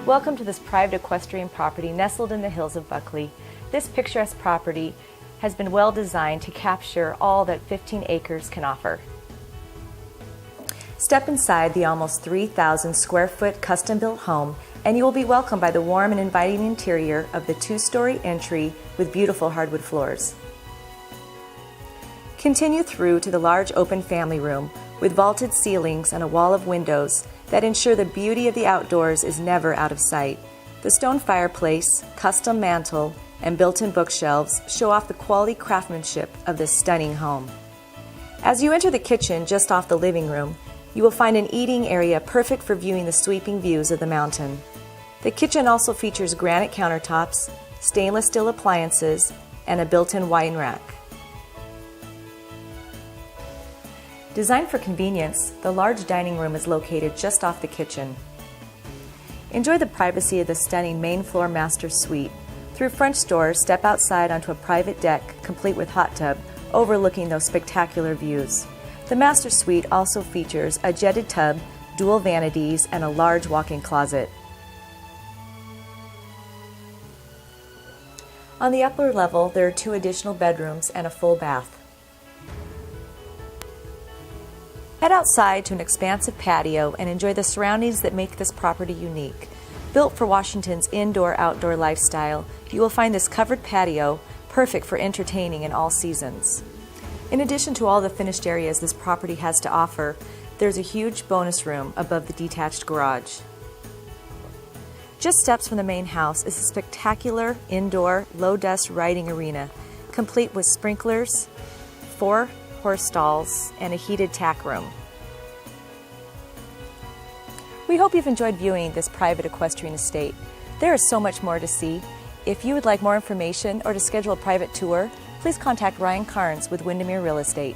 Welcome to this private equestrian property nestled in the hills of Buckley. This picturesque property has been well designed to capture all that 15 acres can offer. Step inside the almost 3,000 square foot custom-built home and you will be welcomed by the warm and inviting interior of the two-story entry with beautiful hardwood floors. Continue through to the large open family room with vaulted ceilings and a wall of windows that ensure the beauty of the outdoors is never out of sight. The stone fireplace, custom mantle, and built-in bookshelves show off the quality craftsmanship of this stunning home. As you enter the kitchen just off the living room, you will find an eating area perfect for viewing the sweeping views of the mountain. The kitchen also features granite countertops, stainless steel appliances, and a built-in wine rack. Designed for convenience, the large dining room is located just off the kitchen. Enjoy the privacy of the stunning main floor master suite. Through French doors, step outside onto a private deck complete with hot tub overlooking those spectacular views. The master suite also features a jetted tub, dual vanities, and a large walk-in closet. On the upper level, there are 2 additional bedrooms and a full bath. Head outside to an expansive patio and enjoy the surroundings that make this property unique. Built for Washington's indoor-outdoor lifestyle, you will find this covered patio perfect for entertaining in all seasons. In addition to all the finished areas this property has to offer, there's a huge bonus room above the detached garage. Just steps from the main house is a spectacular indoor low-dust riding arena, complete with sprinklers, 4 horse stalls, and a heated tack room. We hope you've enjoyed viewing this private equestrian estate. There is so much more to see. If you would like more information or to schedule a private tour, please contact Ryan Carnes with Windermere Real Estate.